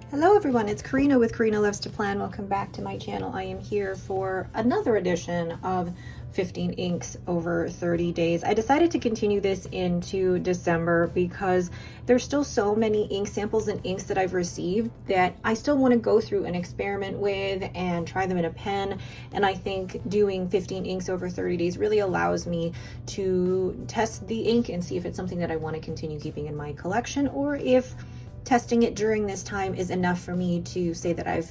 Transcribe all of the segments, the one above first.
Hello everyone, it's Karina with Karina Loves to Plan. Welcome back to my channel. I am here for another edition of 15 inks over 30 days. I decided to continue this into December because there's still so many ink samples and inks that I've received that I still want to go through and experiment with and try them in a pen. And I think doing 15 inks over 30 days really allows me to test the ink and see if it's something that I want to continue keeping in my collection, or if testing it during this time is enough for me to say that I've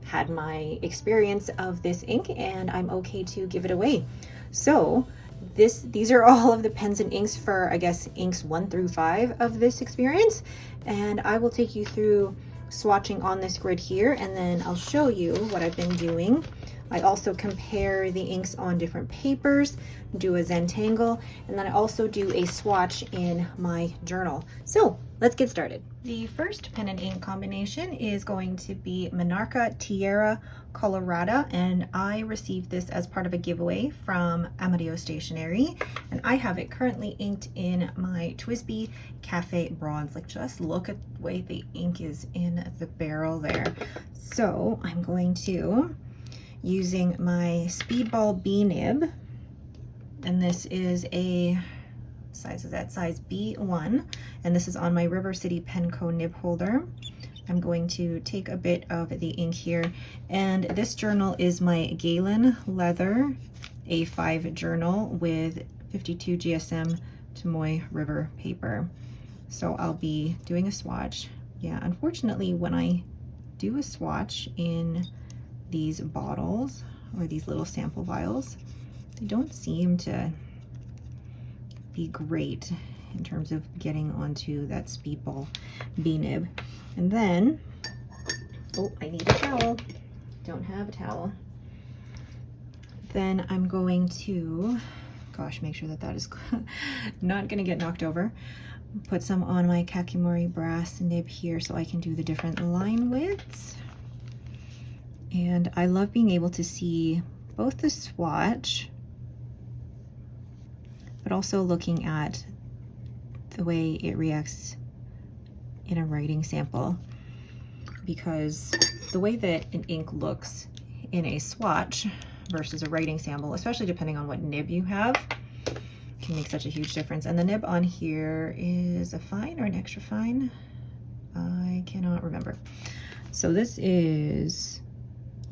had my experience of this ink and I'm okay to give it away. So these are all of the pens and inks for, I guess, inks 1 through 5 of this experience, and I will take you through swatching on this grid here, and then I'll show you what I've been doing. I also compare the inks on different papers, do a Zentangle, and then I also do a swatch in my journal. So let's get started. The first pen and ink combination is going to be Monarca Tiara Colorado, and I received this as part of a giveaway from Amadeo Stationery, and I have it currently inked in my TWSBI Cafe Bronze. Like, just look at the way the ink is in the barrel there. So I'm going to, using my Speedball B nib, and this is a size, is that size B1, and this is on my River City Penco nib holder. I'm going to take a bit of the ink here, and this journal is my Galen leather A5 journal with 52 GSM Tomoe River paper. So I'll be doing a swatch. Yeah, unfortunately, when I do a swatch in these bottles or these little sample vials, they don't seem to be great in terms of getting onto that Speedball B nib. And then, oh, I need a towel. Don't have a towel. Then I'm going to, gosh, make sure that that is not going to get knocked over. Put some on my Kakimori brass nib here so I can do the different line widths. And I love being able to see both the swatch, but also looking at the way it reacts in a writing sample, because the way that an ink looks in a swatch versus a writing sample, especially depending on what nib you have, can make such a huge difference. And the nib on here is a fine or an extra fine? I cannot remember. So this is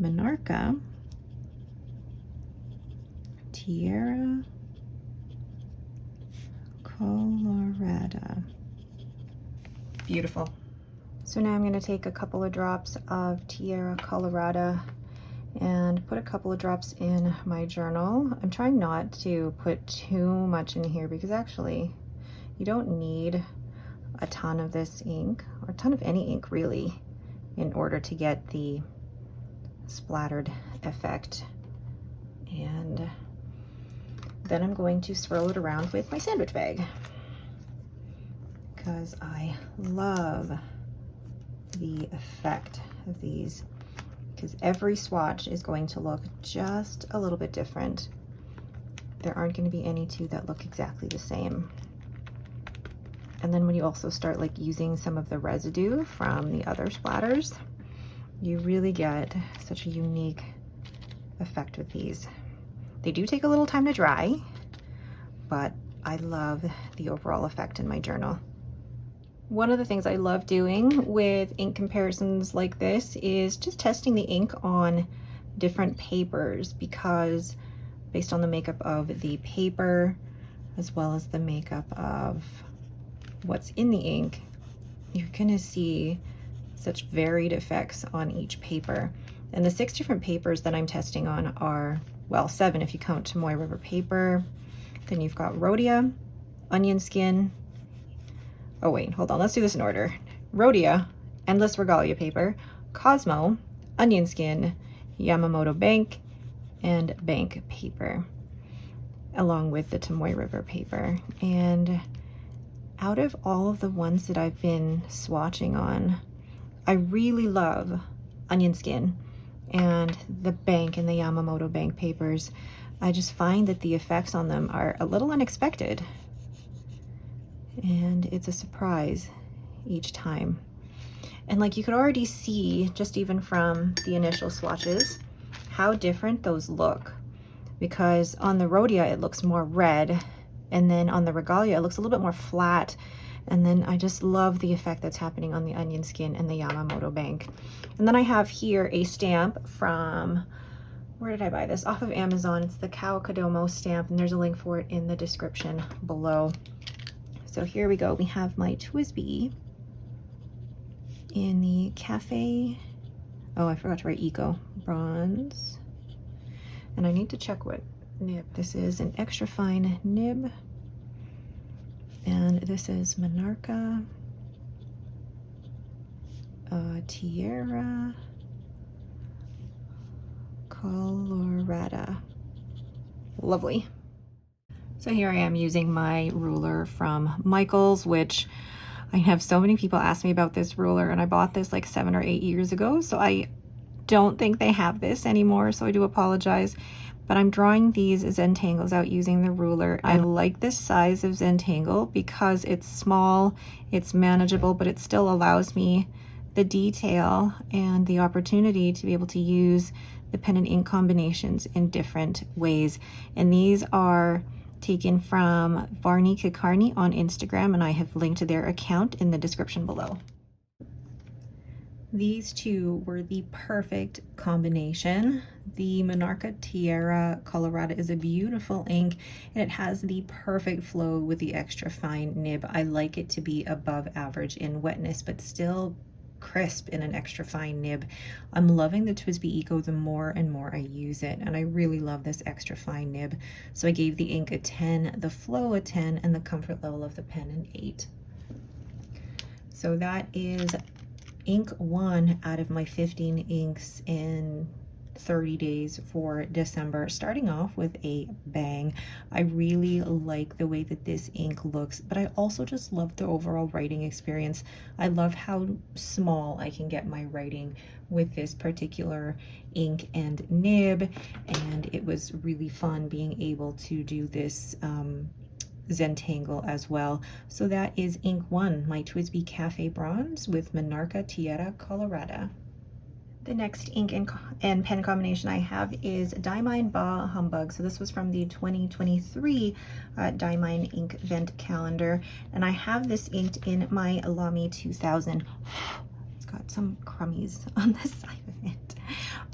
Monarca Tiara Colorado. Beautiful. So now I'm going to take a couple of drops of Tiara Colorado and put a couple of drops in my journal. I'm trying not to put too much in here because actually you don't need a ton of this ink, or a ton of any ink really, in order to get the splattered effect. And then I'm going to swirl it around with my sandwich bag because I love the effect of these, because every swatch is going to look just a little bit different. There aren't going to be any two that look exactly the same. And then when you also start like using some of the residue from the other splatters, you really get such a unique effect with these. They do take a little time to dry, but I love the overall effect in my journal. One of the things I love doing with ink comparisons like this is just testing the ink on different papers, because based on the makeup of the paper as well as the makeup of what's in the ink, you're gonna see such varied effects on each paper. And the 6 different papers that I'm testing on are, well, 7 if you count Tomoe River paper. Then you've got Rhodia, Onion Skin. Oh wait, hold on, let's do this in order. Rhodia, Endless Regalia paper, Cosmo, Onion Skin, Yamamoto Bank, and Bank paper, along with the Tomoe River paper. And out of all of the ones that I've been swatching on, I really love Onion Skin and the Bank and the Yamamoto Bank papers. I just find that the effects on them are a little unexpected, and it's a surprise each time. And like you could already see, just even from the initial swatches, how different those look, because on the Rhodia it looks more red, and then on the Regalia it looks a little bit more flat. And then I just love the effect that's happening on the onion skin and the Yamamoto bank. And then I have here a stamp from, where did I buy this? Off of Amazon. It's the Kao Kodomo stamp, and there's a link for it in the description below. So here we go. We have my TWSBI in the Cafe, oh, I forgot to write Eco Bronze. And I need to check what nib. This is an extra fine nib. And this is Monarca, Tiara, Colorada. Lovely. So here I am using my ruler from Michaels, which I have so many people ask me about this ruler, and I bought this like 7 or 8 years ago, so I don't think they have this anymore, so I do apologize. But I'm drawing these Zentangles out using the ruler. I like this size of Zentangle because it's small, it's manageable, but it still allows me the detail and the opportunity to be able to use the pen and ink combinations in different ways. And these are taken from Varney Kikarni on Instagram, and I have linked to their account in the description below. These two were the perfect combination. The Monarca Tiara Colorado is a beautiful ink, and it has the perfect flow with the extra fine nib. I like it to be above average in wetness, but still crisp in an extra fine nib. I'm loving the TWSBI Eco the more and more I use it, and I really love this extra fine nib. So I gave the ink a 10, the flow a 10, and the comfort level of the pen an 8. So that is ink 1 out of my 15 inks in 30 days for December, starting off with a bang. I really like the way that this ink looks, but I also just love the overall writing experience. I love how small I can get my writing with this particular ink and nib, and it was really fun being able to do this Zentangle as well. So that is ink 1, my TWSBI Cafe Bronze with Monarca Tiara Colorado. The next ink and pen combination I have is Diamine Ba Humbug. So this was from the 2023 Diamine ink vent calendar, and I have this inked in my Lamy 2000. It's got some crummies on the side of it,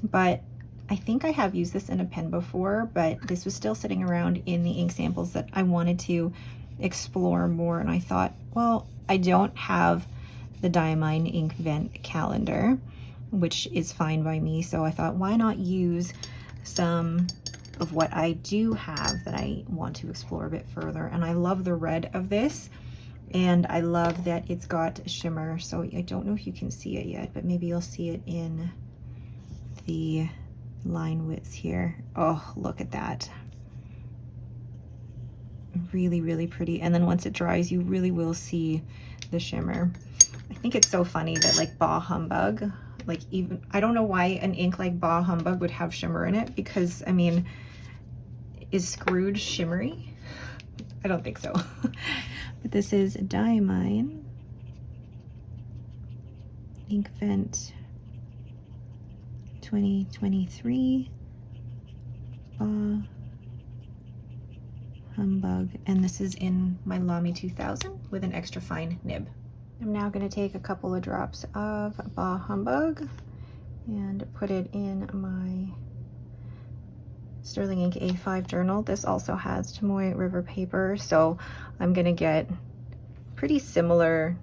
but I think I have used this in a pen before, but this was still sitting around in the ink samples that I wanted to explore more, and I thought, well, I don't have the Diamine ink vent calendar, which is fine by me, so I thought, why not use some of what I do have that I want to explore a bit further. And I love the red of this, and I love that it's got shimmer. So I don't know if you can see it yet, but maybe you'll see it in the line widths here. Oh, look at that. Really, really pretty. And then once it dries, you really will see the shimmer. I think it's so funny that like Bah Humbug, like even, I don't know why an ink like Bah Humbug would have shimmer in it, because I mean, is Scrooge shimmery? I don't think so. But this is Diamine Ink Vent 2023 Bah Humbug, and this is in my Lamy 2000 with an extra fine nib. I'm now going to take a couple of drops of Bah Humbug and put it in my Sterling Ink A5 journal. This also has Chamoy River paper, so I'm going to get pretty similar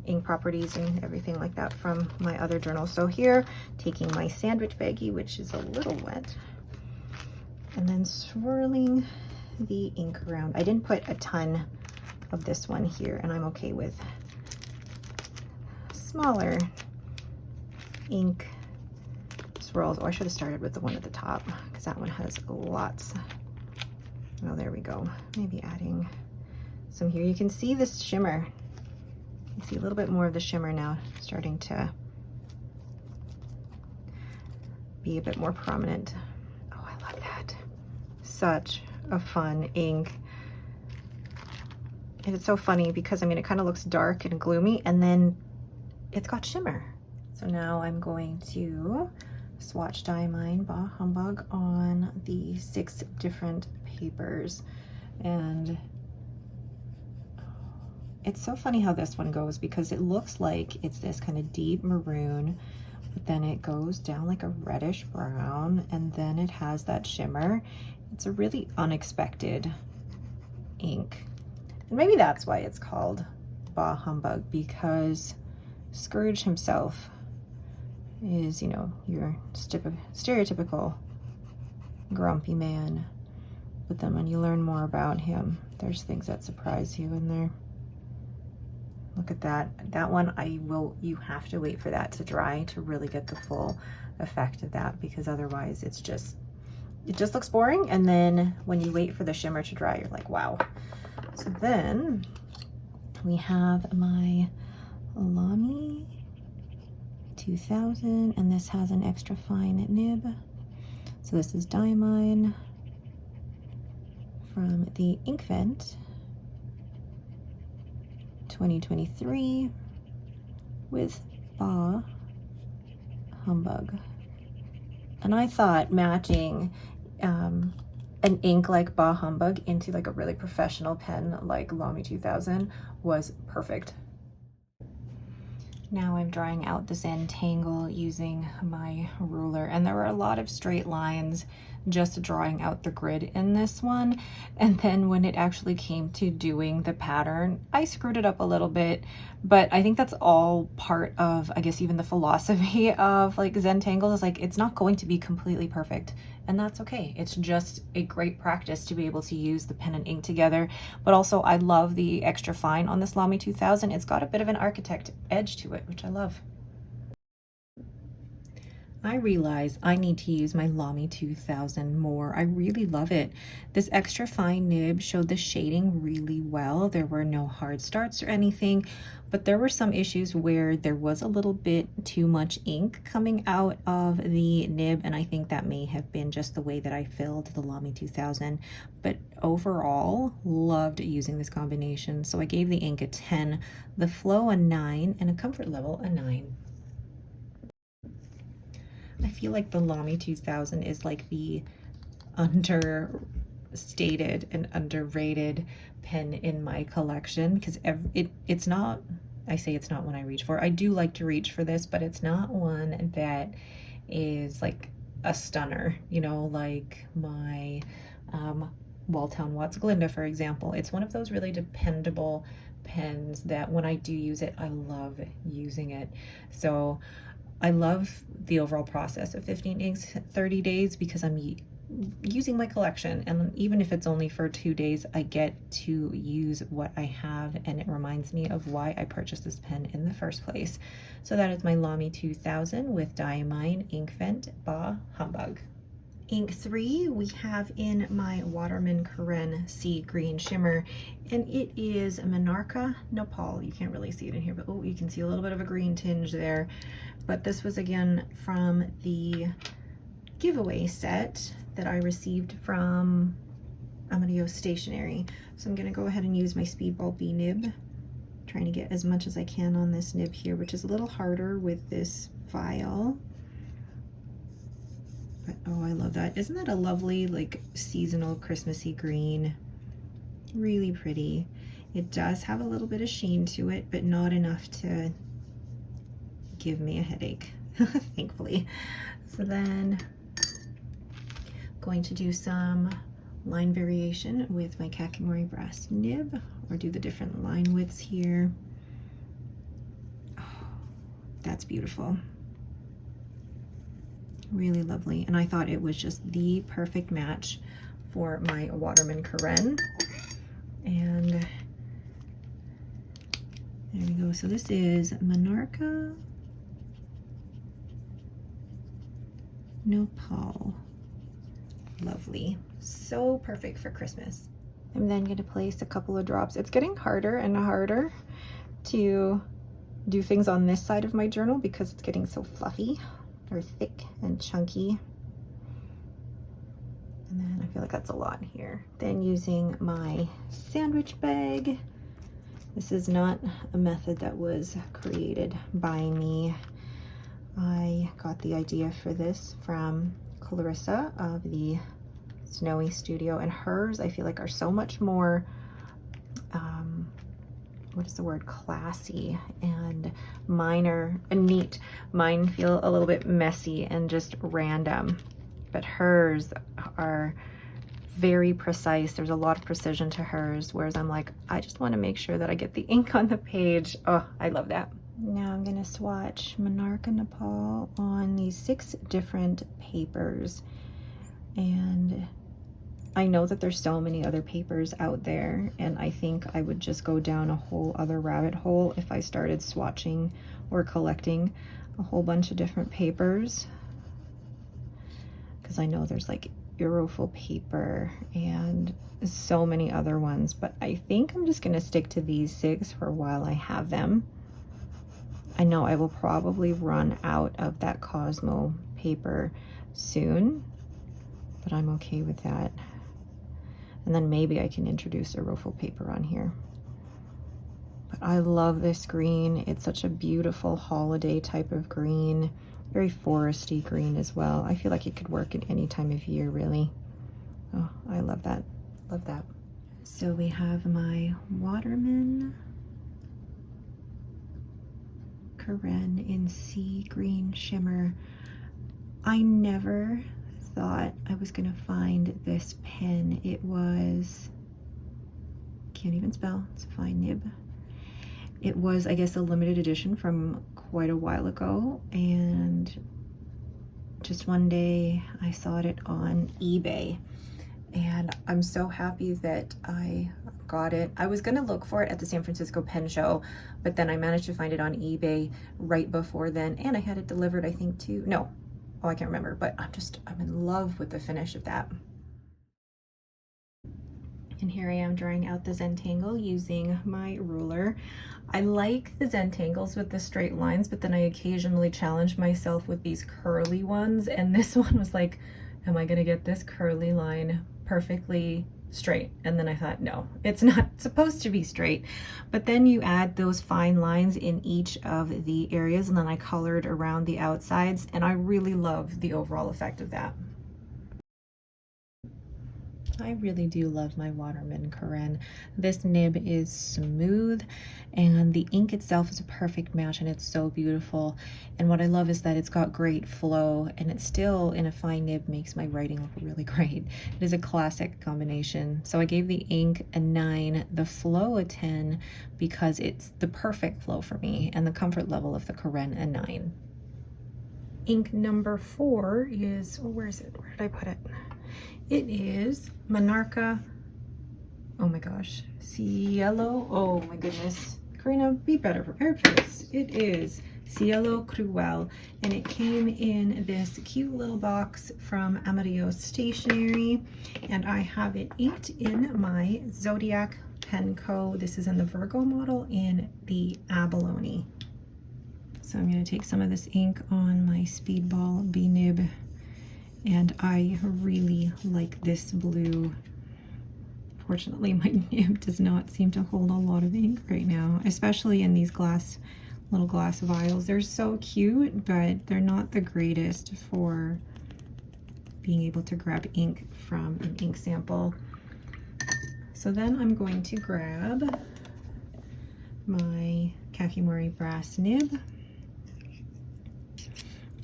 ink properties and everything like that from my other journal. So here, taking my sandwich baggie, which is a little wet, and then swirling the ink around. I didn't put a ton of this one here, and I'm okay with smaller ink swirls. Oh, I should have started with the one at the top, because that one has lots. Oh, there we go. Maybe adding some here. You can see this shimmer. You can see a little bit more of the shimmer now starting to be a bit more prominent at that. Such a fun ink. And it's so funny because, I mean, it kind of looks dark and gloomy, and then it's got shimmer. So now I'm going to swatch Diamine Bah Humbug on the 6 different papers. And it's so funny how this one goes, because it looks like it's this kind of deep maroon, but then it goes down like a reddish brown, and then it has that shimmer. It's a really unexpected ink. And maybe that's why it's called Bah Humbug, because Scrooge himself is, you know, your stereotypical grumpy man. But then when you learn more about him, there's things that surprise you in there. Look at that. That one, you have to wait for that to dry to really get the full effect of that, because otherwise it just looks boring. And then when you wait for the shimmer to dry, you're like, wow. So then we have my Lamy 2000, and this has an extra fine nib. So this is Diamine from the INKED 2023 with Bah Humbug. And I thought matching an ink like Bah Humbug into like a really professional pen like Lamy 2000 was perfect. Now I'm drawing out the Zentangle using my ruler, and there were a lot of straight lines just drawing out the grid in this one. And then when it actually came to doing the pattern, I screwed it up a little bit, but I think that's all part of, I guess, even the philosophy of like Zentangle is like, it's not going to be completely perfect, and that's okay. It's just a great practice to be able to use the pen and ink together. But also I love the extra fine on this Lamy 2000. It's got a bit of an architect edge to it, which I love. I realize I need to use my Lamy 2000 more. I really love it. This extra fine nib showed the shading really well. There were no hard starts or anything, but there were some issues where there was a little bit too much ink coming out of the nib, and I think that may have been just the way that I filled the Lamy 2000. But overall, loved using this combination. So I gave the ink a 10, the flow a 9, and a comfort level a 9. I feel like the Lamy 2000 is like the understated and underrated pen in my collection, because it's not, I say it's not one I reach for. I do like to reach for this, but it's not one that is like a stunner, you know, like my Walltown Watts Glinda, for example. It's one of those really dependable pens that when I do use it, I love using it. So I love the overall process of 15 inks, 30 days, because I'm using my collection, and even if it's only for 2 days, I get to use what I have, and it reminds me of why I purchased this pen in the first place. So that is my Lamy 2000 with Diamine INKED Bah Humbug. Ink 3 we have in my Waterman Karen Sea Green Shimmer, and it is Monarca Nepal. You can't really see it in here, but oh, you can see a little bit of a green tinge there. But this was again from the giveaway set that I received from Amadio Stationery. So I'm gonna go ahead and use my Speedball B nib, trying to get as much as I can on this nib here, which is a little harder with this file. But oh, I love that. Isn't that a lovely, like, seasonal Christmassy green? Really pretty. It does have a little bit of sheen to it, but not enough to give me a headache, thankfully. So then going to do some line variation with my Kakimori brass nib, or do the different line widths here. Oh, that's beautiful. Really lovely. And I thought it was just the perfect match for my Waterman Karen. And there we go. So this is Monarca Nepal. Lovely. So perfect for Christmas. I'm then going to place a couple of drops. It's getting harder and harder to do things on this side of my journal because it's getting so fluffy or thick and chunky. feel like that's a lot here. Then using my sandwich bag. This is not a method that was created by me. I got the idea for this from Clarissa of the Snowy Studio, and hers I feel like are so much more what is the word, classy, and mine are neat. Mine feel a little bit messy and just random, but hers are very precise. There's a lot of precision to hers, whereas I'm like, I just want to make sure that I get the ink on the page. Oh, I love that. Now I'm going to swatch Monarca Nepal on these 6 different papers, and I know that there's so many other papers out there, and I think I would just go down a whole other rabbit hole if I started swatching or collecting a whole bunch of different papers, because I know there's like Aerofil paper and so many other ones, but I think I'm just going to stick to these 6 for a while I have them. I know I will probably run out of that Cosmo paper soon, but I'm okay with that. And then maybe I can introduce a Aerofil paper on here. But I love this green. It's such a beautiful holiday type of green. Very foresty green as well. I feel like it could work at any time of year, really. Oh, I love that. Love that. So we have my Waterman Karen in Sea Green Shimmer. I never thought I was gonna find this pen. It was, can't even spell, it's a fine nib. It was, I guess, a limited edition from quite a while ago, and just one day I saw it on eBay, and I'm so happy that I got it. I was gonna look for it at the San Francisco Pen Show, but then I managed to find it on eBay right before then, and I had it delivered, I think, to, no, oh, I can't remember, but I'm in love with the finish of that. And here I am drawing out the Zentangle using my ruler. I like the Zentangles with the straight lines, but then I occasionally challenge myself with these curly ones, and this one was like, am I gonna get this curly line perfectly straight? And then I thought, no, it's not supposed to be straight. But then you add those fine lines in each of the areas, and then I colored around the outsides, and I really love the overall effect of that. I really do love my Waterman Karen. This nib is smooth, and the ink itself is a perfect match, and it's so beautiful. And what I love is that it's got great flow, and it's still in a fine nib, makes my writing look really great. It is a classic combination. So I gave the ink a 9, the flow a 10, because it's the perfect flow for me, and the comfort level of the Karen a 9. Ink number 4 is, oh, where is it? Where did I put it? It is Monarca, oh my gosh, Cello, oh my goodness. Karina, be better prepared for this. It is Cello Cruell, and it came in this cute little box from Amarillo Stationery, and I have it inked in my Zodiac Pen Co. This is in the Virgo model in the Abalone. So I'm going to take some of this ink on my Speedball B-nib, and I really like this blue. Fortunately, my nib does not seem to hold a lot of ink right now, especially in these little glass vials. They're so cute, but they're not the greatest for being able to grab ink from an ink sample. So then I'm going to grab my Kakimori brass nib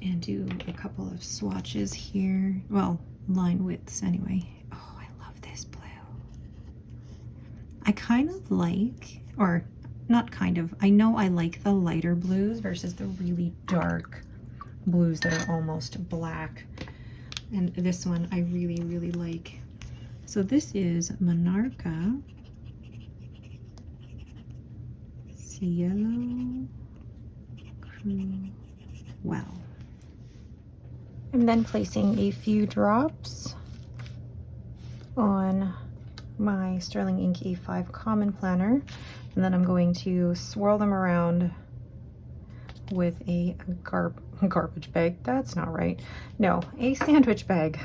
and do a couple of swatches here. Well, line widths anyway. Oh, I love this blue. I kind of like, or not kind of, I know I like the lighter blues versus the really dark blues that are almost black. And this one I really, really like. So this is Monarca Cello Cruell. I'm then placing a few drops on my Sterling Ink A5 Common Planner, and then I'm going to swirl them around with a garbage bag. That's not right. No, a sandwich bag.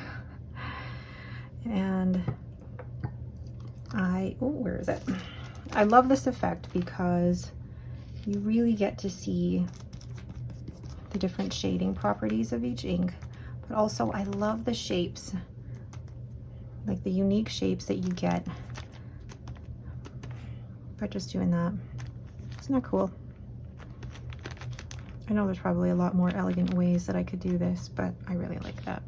And where is it? I love this effect because you really get to see the different shading properties of each ink, but also I love the shapes, like the unique shapes that you get by just doing that. Isn't that cool? I know there's probably a lot more elegant ways that I could do this, but I really like that.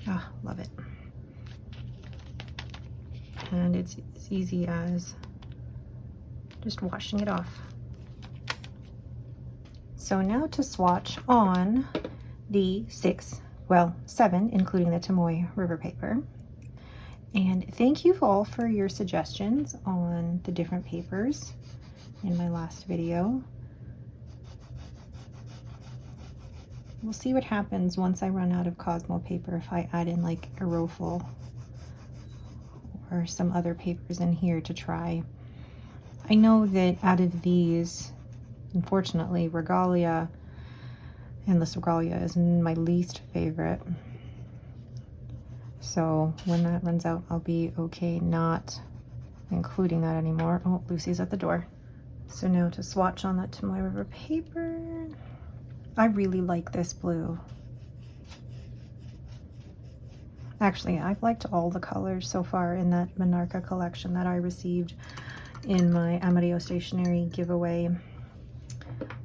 Ah, love it. And it's as easy as just washing it off. So now to swatch on the 7, including the Tamoy River paper. And thank you all for your suggestions on the different papers in my last video. We'll see what happens once I run out of Cosmo paper, if I add in like a Rofel or some other papers in here to try. I know that out of these, unfortunately, Regalia, Endless Regalia is my least favorite. So when that runs out, I'll be okay not including that anymore. Oh, Lucy's at the door. So now to swatch on that Tamoy River paper. I really like this blue. Actually, I've liked all the colors so far in that Monarca collection that I received in my Amarillo Stationery giveaway.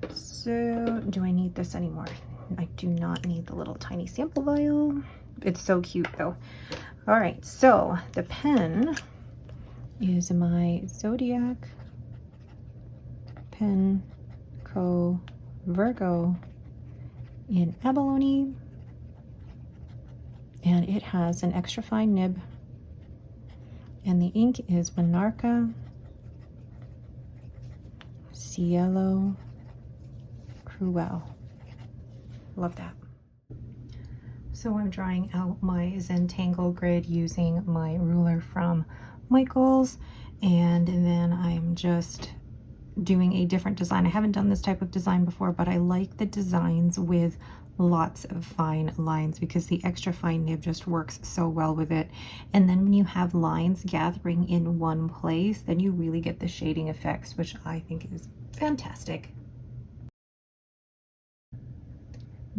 So, do I need this anymore? I do not need the little tiny sample vial. It's so cute though. All right, so the pen is my Zodiac PenCo Virgo in abalone, and it has an extra fine nib, and the ink is Monarca Cello Cruell. Love that. So I'm drawing out my Zentangle grid using my ruler from Michaels, and then I'm just doing a different design. I haven't done this type of design before, but I like the designs with lots of fine lines because the extra fine nib just works so well with it. And then when you have lines gathering in one place, then you really get the shading effects, which I think is fantastic.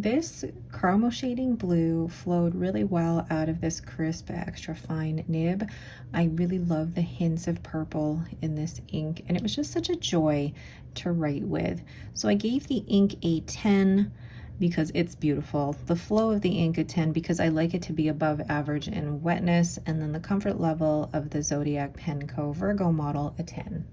This caramel shading blue flowed really well out of this crisp extra fine nib. I really love the hints of purple in this ink, and it was just such a joy to write with. So I gave the ink a 10 because it's beautiful. The flow of the ink a 10 because I like it to be above average in wetness, and then the comfort level of the Zodiac PenCo Virgo model a 10.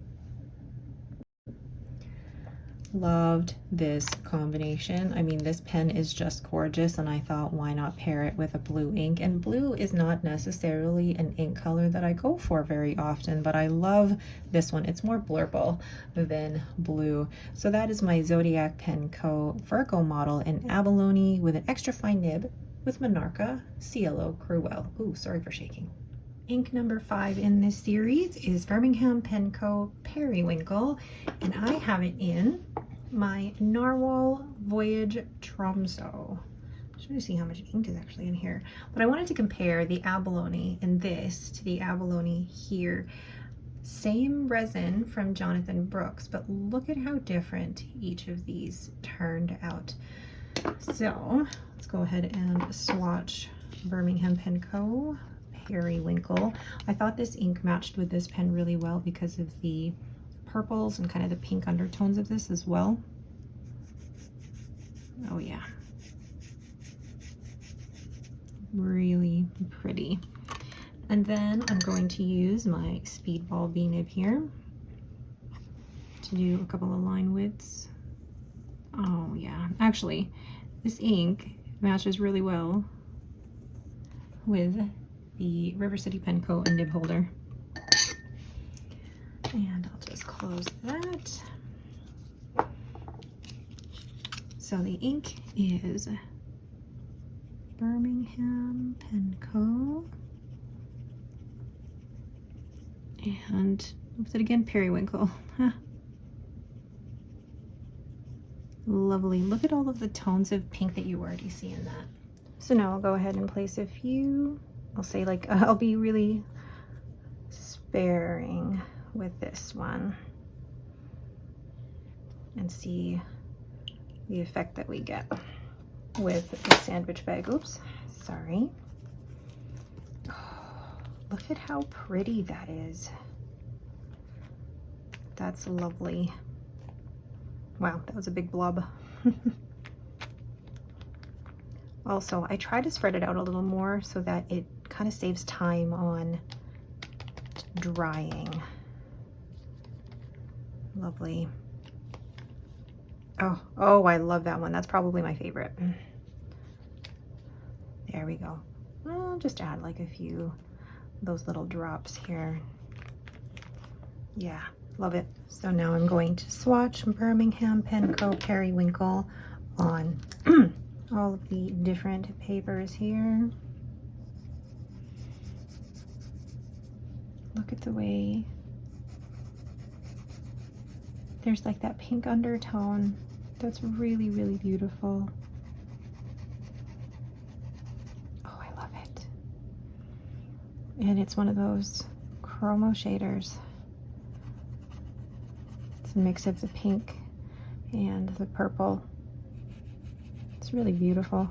Loved this combination. I mean, this pen is just gorgeous, and I thought, why not pair it with a blue ink? And blue is not necessarily an ink color that I go for very often, but I love this one. It's more blurple than blue. So that is my Zodiac PenCo Virgo model in abalone with an extra fine nib with Monarca Cello Cruell. Ooh, sorry for shaking. Ink number 5 in this series is Birmingham PenCo Periwinkle, and I have it in my Narwhal Voyage Tromso. I'm just going to see how much ink is actually in here. But I wanted to compare the abalone in this to the abalone here. Same resin from Jonathan Brooks, but look at how different each of these turned out. So let's go ahead and swatch Birmingham PenCo Periwinkle. I thought this ink matched with this pen really well because of the purples and kind of the pink undertones of this as well. Oh yeah, really pretty. And then I'm going to use my Speedball B nib here to do a couple of line widths. Oh yeah, actually this ink matches really well with the River City PenCo and nib holder. And I'll just close that. So the ink is Birmingham PenCo and what's it again? Periwinkle. Huh. Lovely. Look at all of the tones of pink that you already see in that. So now I'll go ahead and place a few. I'll say like, I'll be really sparing with this one and see the effect that we get with the sandwich bag. Oops, sorry. Oh, look at how pretty that is. That's lovely. Wow, that was a big blob. Also, I try to spread it out a little more so that it kind of saves time on drying. Lovely. Oh, I love that one. That's probably my favorite. There we go. I'll just add like a few of those little drops here. Yeah, love it. So now I'm going to swatch Birmingham PenChalet Periwinkle on all of the different papers here. Look at the way there's like that pink undertone. That's really, really beautiful. Oh, I love it. And it's one of those chromo shaders. It's a mix of the pink and the purple. It's really beautiful.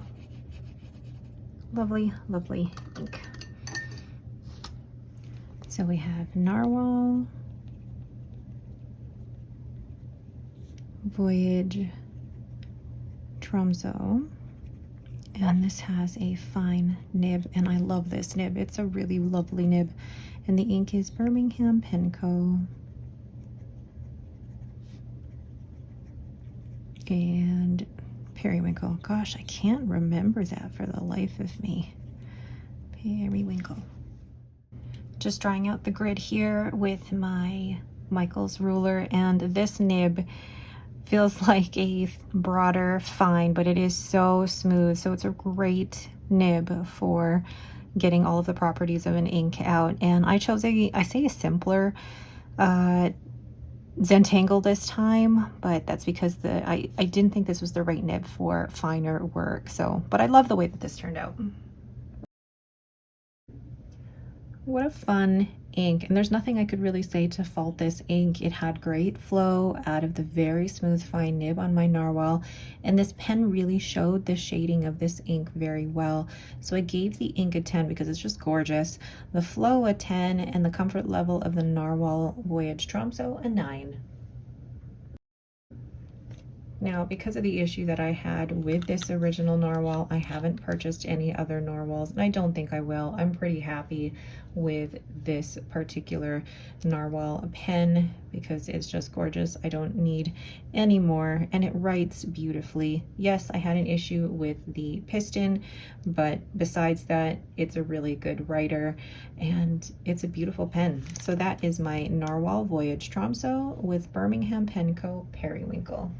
Lovely, lovely ink. So we have Narwhal, Voyage, Tromso, and this has a fine nib, and I love this nib. It's a really lovely nib, and the ink is Birmingham PenChalet. And Periwinkle. Gosh, I can't remember that for the life of me. Periwinkle. Just drawing out the grid here with my Michael's ruler, and this nib feels like a broader fine, but it is so smooth. So it's a great nib for getting all of the properties of an ink out. And I chose I say a simpler Zentangle this time, but that's because I didn't think this was the right nib for finer work. So, but I love the way that this turned out. What a fun ink, and there's nothing I could really say to fault this ink. It had great flow out of the very smooth fine nib on my Narwhal, and this pen really showed the shading of this ink very well. So I gave the ink a 10 because it's just gorgeous, the flow a 10, and the comfort level of the Narwhal Voyage Tromso a 9. Now, because of the issue that I had with this original Narwhal, I haven't purchased any other Narwhals, and I don't think I will. I'm pretty happy with this particular Narwhal pen because it's just gorgeous. I don't need any more, and it writes beautifully. Yes, I had an issue with the piston, but besides that, it's a really good writer, and it's a beautiful pen. So that is my Narwhal Voyage Tromso with Birmingham PenChalet Periwinkle.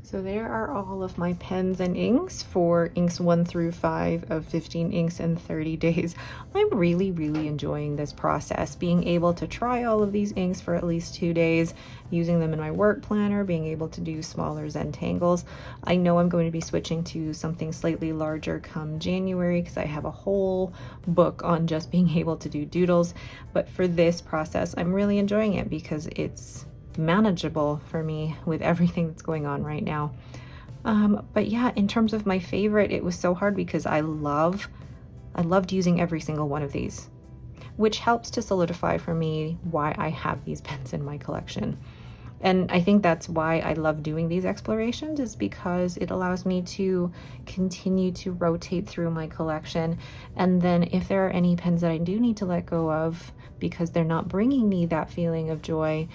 So there are all of my pens and inks for inks 1 through 5 of 15 inks in 30 days. I'm really, really enjoying this process, being able to try all of these inks for at least 2 days, using them in my work planner, being able to do smaller Zentangles. I know I'm going to be switching to something slightly larger come January because I have a whole book on just being able to do doodles. But for this process, I'm really enjoying it because it's manageable for me with everything that's going on right now. But yeah, in terms of my favorite, it was so hard because I loved using every single one of these, which helps to solidify for me why I have these pens in my collection. And I think that's why I love doing these explorations, is because it allows me to continue to rotate through my collection. And then if there are any pens that I do need to let go of because they're not bringing me that feeling of joy,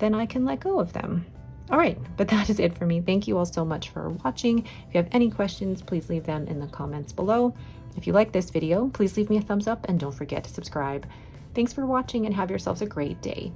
then I can let go of them. All right, but that is it for me. Thank you all so much for watching. If you have any questions, please leave them in the comments below. If you like this video, please leave me a thumbs up and don't forget to subscribe. Thanks for watching and have yourselves a great day.